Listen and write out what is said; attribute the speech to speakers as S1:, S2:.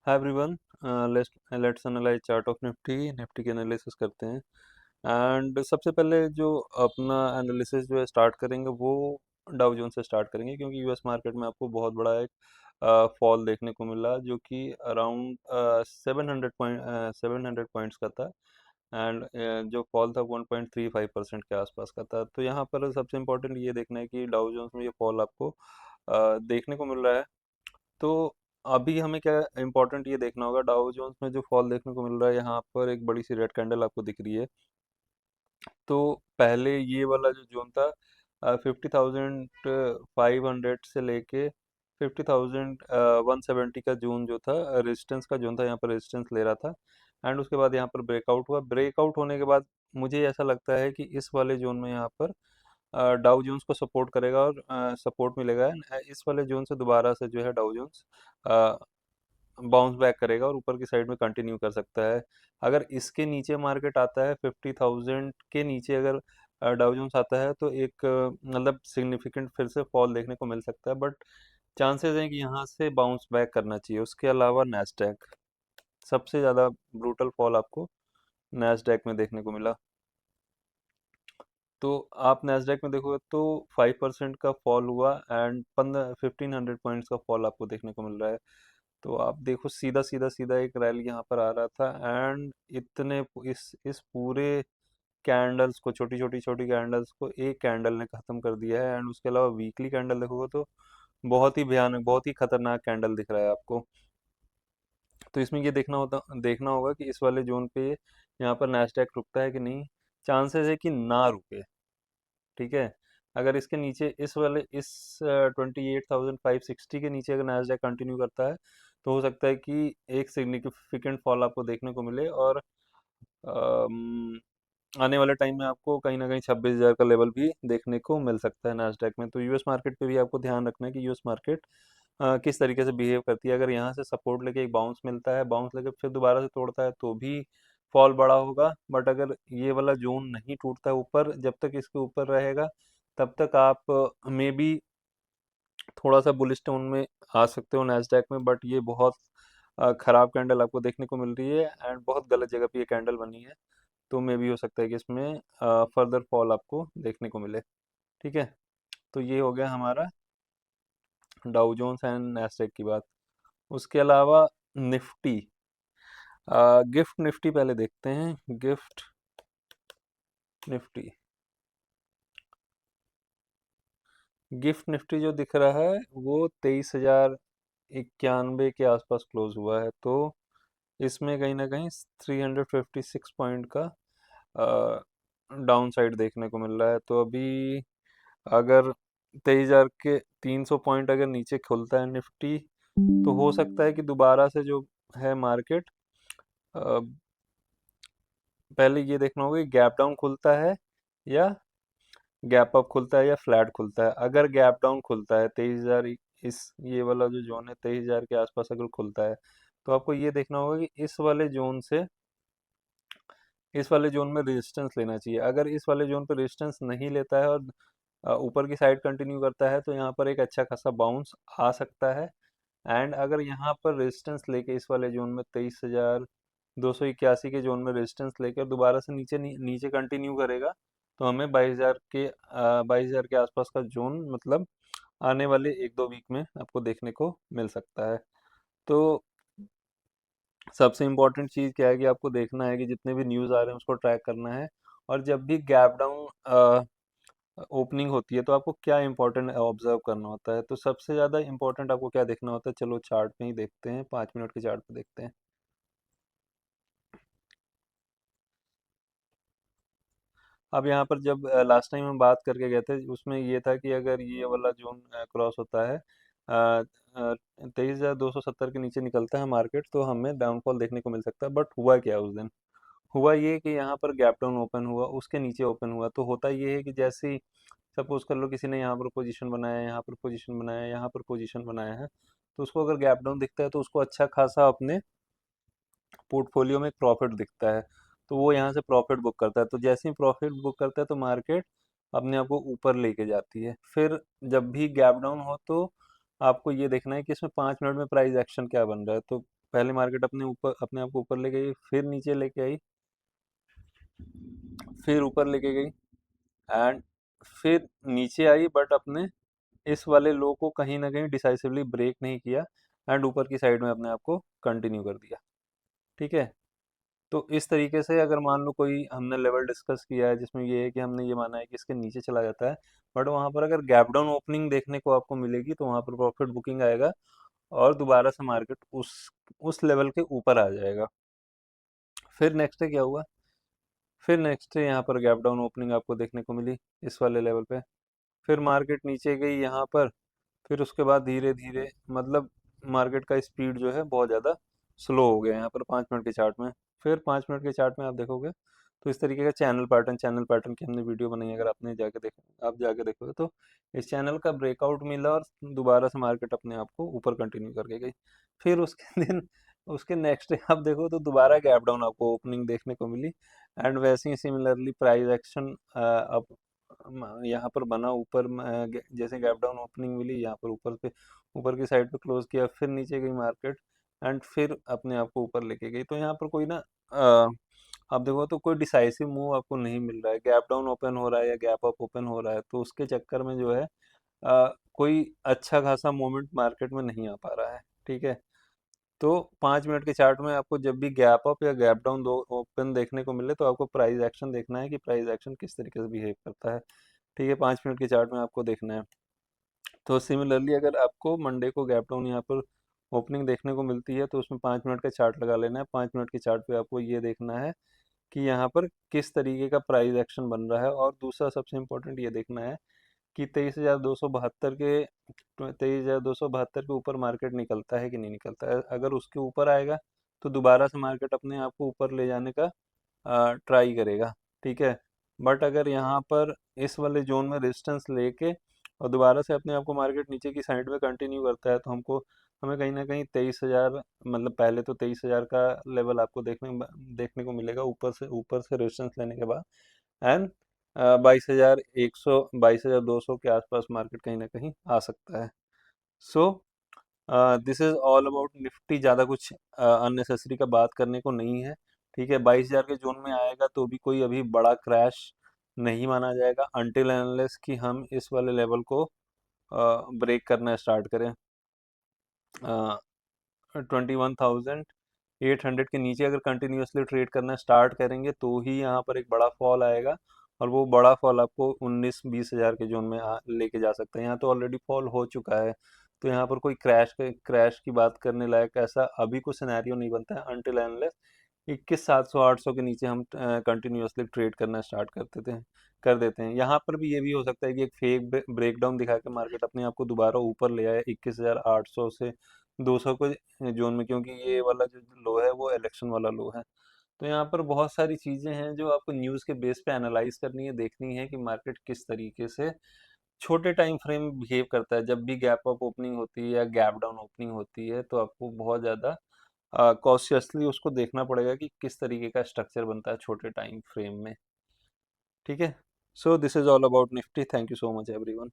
S1: Hi everyone. Let's analyse chart of Nifty Nifty के analysis करते हैं। एंड सबसे पहले जो अपना एनालिसिस जो है स्टार्ट करेंगे वो डाउ जोन्स से स्टार्ट करेंगे, क्योंकि यूएस मार्केट में आपको बहुत बड़ा एक फॉल देखने को मिला जो कि अराउंड 700 पॉइंट्स का था। एंड जो फॉल था 1.35% के आसपास का था। तो यहाँ पर सबसे इम्पोर्टेंट ये देखना है कि डाउ जोन्स में ये फॉल आपको देखने को मिल रहा है। तो अभी हमें क्या इम्पोर्टेंट ये देखना होगा, डाउ जोन्स में जो फॉल देखने को मिल रहा है, यहाँ पर एक बड़ी सी रेड कैंडल आपको दिख रही है। तो पहले ये वाला जो जोन था 50,500 से लेके 50,170 का जोन जो था, रेजिस्टेंस का जोन था, यहाँ पर रेजिस्टेंस ले रहा था। एंड उसके बाद यहाँ पर ब्रेकआउट हुआ। ब्रेकआउट होने के बाद मुझे ऐसा लगता है कि इस वाले जोन में यहाँ पर डाउ जोन्स को सपोर्ट करेगा और सपोर्ट मिलेगा। इस वाले जोन से दोबारा से जो है डाउ जोन्स बाउंस बैक करेगा और ऊपर की साइड में कंटिन्यू कर सकता है। अगर इसके नीचे मार्केट आता है 50,000 के नीचे, अगर डाउ जोन्स आता है तो एक मतलब सिग्निफिकेंट फिर से फॉल देखने को मिल सकता है, बट चांसेस हैं कि यहाँ से बाउंस बैक करना चाहिए। उसके अलावा नैस्डैक, सबसे ज़्यादा ब्रूटल फॉल आपको नैस्डैक में देखने को मिला। तो आप नैस्डैक में देखोगे तो 5% का फॉल हुआ एंड 1500 पॉइंट्स का फॉल आपको देखने को मिल रहा है। तो आप देखो, सीधा सीधा सीधा एक रैली यहाँ पर आ रहा था एंड इतने इस पूरे कैंडल्स को, छोटी छोटी छोटी कैंडल्स को एक कैंडल ने खत्म कर दिया है। एंड उसके अलावा वीकली कैंडल देखोगे तो बहुत ही भयानक, बहुत ही खतरनाक कैंडल दिख रहा है आपको। तो इसमें ये देखना होगा कि इस वाले जोन पे यहाँ पर नैस्डैक रुकता है कि नहीं। चांसेस है कि ना रुके, ठीक है। अगर इसके नीचे इस वाले इस 28,560 के नीचे अगर नैस्डैक कंटिन्यू करता है तो हो सकता है कि एक सिग्निफिकेंट फॉल आपको देखने को मिले और अम, आने वाले टाइम में आपको कहीं ना कहीं 26,000 का लेवल भी देखने को मिल सकता है नैस्डैक में। तो यूएस मार्केट पे भी आपको ध्यान रखना है कि यूएस मार्केट किस तरीके से बिहेव करती है। अगर यहाँ से सपोर्ट लेके एक बाउंस मिलता है, बाउंस लेके फिर दोबारा से तोड़ता है तो भी फॉल बड़ा होगा। बट अगर ये वाला जोन नहीं टूटता है ऊपर, जब तक इसके ऊपर रहेगा तब तक आप मे बी थोड़ा सा बुलिश टोन में आ सकते हो नैस्डैक में। बट ये बहुत खराब कैंडल आपको देखने को मिल रही है एंड बहुत गलत जगह पे ये कैंडल बनी है। तो मे भी हो सकता है कि इसमें फर्दर फॉल आपको देखने को मिले, ठीक है। तो ये हो गया हमारा डाउ जोन्स एंड नैस्डैक की बात। उसके अलावा निफ्टी, गिफ्ट निफ्टी पहले देखते हैं। गिफ्ट निफ्टी, गिफ्ट निफ्टी जो दिख रहा है वो 23,091 के आसपास क्लोज हुआ है। तो इसमें कहीं ना कहीं 356 पॉइंट का डाउन साइड देखने को मिल रहा है। तो अभी अगर 23,000 के 300 पॉइंट अगर नीचे खुलता है निफ्टी, तो हो सकता है कि दोबारा से जो है मार्केट, पहले ये देखना होगा कि गैप डाउन खुलता है या गैप अप खुलता है या फ्लैट खुलता है। अगर गैप डाउन खुलता है 23,000, इस ये वाला जो जोन है 23,000 के आसपास अगर खुलता है, तो आपको ये देखना होगा कि इस वाले जोन में रेजिस्टेंस लेना चाहिए। अगर इस वाले जोन पर रेजिस्टेंस नहीं लेता है और ऊपर की साइड कंटिन्यू करता है तो यहाँ पर एक अच्छा खासा बाउंस आ सकता है। एंड अगर यहाँ पर रेजिस्टेंस लेके इस वाले जोन में 23,281 के जोन में रेजिस्टेंस लेकर दोबारा से नीचे कंटिन्यू करेगा, तो हमें 22,000 के आसपास का जोन, मतलब आने वाले एक दो वीक में आपको देखने को मिल सकता है। तो सबसे इम्पोर्टेंट चीज़ क्या है कि आपको देखना है कि जितने भी न्यूज़ आ रहे हैं उसको ट्रैक करना है। और जब भी गैप डाउन ओपनिंग होती है तो आपको क्या इंपॉर्टेंट ऑब्जर्व करना होता है। तो सबसे ज़्यादा इंपॉर्टेंट आपको क्या देखना होता है, चलो चार्ट में ही देखते हैं, 5 मिनट के चार्ट पे देखते हैं। अब यहाँ पर जब लास्ट टाइम हम बात करके गए थे उसमें ये था कि अगर ये वाला जोन क्रॉस होता है, 23,270 के नीचे निकलता है मार्केट, तो हमें डाउनफॉल देखने को मिल सकता है। बट हुआ क्या उस दिन? हुआ ये कि यहाँ पर गैप डाउन ओपन हुआ, उसके नीचे ओपन हुआ। तो होता ये है कि जैसे ही सपोज कर लो किसी ने यहाँ पर पोजीशन बनाया, यहाँ पर पोजीशन बनाया, यहाँ पर पोजीशन बनाया है, तो उसको अगर गैप डाउन दिखता है तो उसको अच्छा खासा अपने पोर्टफोलियो में प्रॉफिट दिखता है, तो वो यहाँ से प्रॉफिट बुक करता है। तो जैसे ही प्रॉफिट बुक करता है तो मार्केट अपने आप को ऊपर लेके जाती है। फिर जब भी गैप डाउन हो तो आपको ये देखना है कि इसमें 5 मिनट में प्राइस एक्शन क्या बन रहा है। तो पहले मार्केट अपने आप को ऊपर लेके गई, फिर नीचे लेके आई, फिर ऊपर लेके गई, एंड फिर नीचे आई, बट अपने इस वाले लो को कहीं ना कहीं डिसाइसिवली ब्रेक नहीं किया, एंड ऊपर की साइड में अपने आप को कंटिन्यू कर दिया। ठीक है। तो इस तरीके से अगर मान लो कोई हमने लेवल डिस्कस किया है जिसमें ये है कि हमने ये माना है कि इसके नीचे चला जाता है, बट वहाँ पर अगर गैप डाउन ओपनिंग देखने को आपको मिलेगी तो वहाँ पर प्रॉफिट बुकिंग आएगा और दोबारा से मार्केट उस लेवल के ऊपर आ जाएगा। फिर नेक्स्ट डे क्या हुआ? फिर नेक्स्ट डे यहाँ पर गैप डाउन ओपनिंग आपको देखने को मिली इस वाले लेवल पे, फिर मार्केट नीचे गई यहाँ पर, फिर उसके बाद धीरे धीरे मतलब मार्केट का स्पीड जो है बहुत ज़्यादा स्लो हो गया यहाँ पर 5 मिनट के चार्ट में। फिर 5 मिनट के चार्ट में आप देखोगे तो इस तरीके का चैनल पैटर्न की हमने वीडियो बनाई है, अगर आपने जाके देखो, आप जाके देखोगे तो इस चैनल का ब्रेकआउट मिला और दोबारा से मार्केट अपने आप को ऊपर कंटिन्यू करके गई। फिर उसके दिन उसके नेक्स्ट डे आप देखो तो दोबारा गैप डाउन आपको ओपनिंग देखने को मिली, एंड वैसे ही सिमिलरली प्राइस एक्शन अब यहाँ पर बना ऊपर जैसे गैप डाउन ओपनिंग मिली यहाँ पर ऊपर की साइड पे क्लोज किया, फिर नीचे गई मार्केट, एंड फिर अपने आप को ऊपर लेके गई। तो यहाँ पर कोई ना आप देखो तो कोई डिसाइसिव मूव आपको नहीं मिल रहा है, गैप डाउन ओपन हो रहा है या गैप अप ओपन हो रहा है, तो उसके चक्कर में जो है कोई अच्छा खासा मोमेंट मार्केट में नहीं आ पा रहा है। ठीक है। तो 5 मिनट के चार्ट में आपको जब भी गैप अप या गैप डाउन दो ओपन देखने को मिले तो आपको प्राइस एक्शन देखना है कि प्राइस एक्शन किस तरीके से बिहेव करता है। ठीक है। 5 मिनट के चार्ट में आपको देखना है। तो सिमिलरली अगर आपको मंडे को गैप डाउन यहाँ पर ओपनिंग देखने को मिलती है तो उसमें 5 मिनट का चार्ट लगा लेना है। 5 मिनट के चार्ट पे आपको ये देखना है कि यहाँ पर किस तरीके का प्राइस एक्शन बन रहा है, और दूसरा सबसे इम्पोर्टेंट ये देखना है कि 23,272 के ऊपर मार्केट निकलता है कि नहीं निकलता है। अगर उसके ऊपर आएगा तो दोबारा से मार्केट अपने आप को ऊपर ले जाने का ट्राई करेगा। ठीक है। बट अगर यहाँ पर इस वाले जोन में रेजिस्टेंस लेके और दोबारा से अपने आप को मार्केट नीचे की साइड में कंटिन्यू करता है तो हमें कहीं ना कहीं 23,000, मतलब पहले तो 23,000 का लेवल आपको देखने को मिलेगा ऊपर से रेजिस्टेंस लेने के बाद, एंड 22,100 22,200 के आसपास मार्केट कहीं ना कहीं आ सकता है। So this is all about Nifty. ज़्यादा कुछ अननेसेसरी का बात करने को नहीं है। ठीक है। 22,000 के जोन में आएगा तो भी कोई अभी बड़ा क्रैश नहीं माना जाएगा अनटिल अनलेस कि हम इस वाले लेवल को ब्रेक करना स्टार्ट करें। 21,800 के नीचे अगर कंटिन्यूअसली ट्रेड करना स्टार्ट करेंगे तो ही यहाँ पर एक बड़ा फॉल आएगा, और वो बड़ा फॉल आपको 19-20 हज़ार के जोन में लेके जा सकता है। यहाँ तो ऑलरेडी फॉल हो चुका है, तो यहाँ पर कोई क्रैश की बात करने लायक ऐसा अभी कोई सिनेरियो नहीं बनता है अनटिल एंडलेस 21,700 800 के नीचे हम कंटिन्यूअसली ट्रेड करना स्टार्ट कर देते हैं। यहाँ पर भी ये भी हो सकता है कि एक फेक ब्रेकडाउन दिखा के मार्केट अपने आप को दोबारा ऊपर ले आए 21,800 से 200 को जोन में, क्योंकि ये वाला जो लो है वो इलेक्शन वाला लो है। तो यहाँ पर बहुत सारी चीज़ें हैं जो आपको न्यूज़ के बेस पे एनालाइज करनी है, देखनी है कि मार्केट किस तरीके से छोटे टाइम फ्रेम में बिहेव करता है। जब भी गैप अप ओपनिंग होती है या गैप डाउन ओपनिंग होती है तो आपको बहुत ज़्यादा कॉशियसली उसको देखना पड़ेगा कि किस तरीके का स्ट्रक्चर बनता है छोटे टाइम फ्रेम में। ठीक है। So this is all about Nifty. Thank you so much everyone.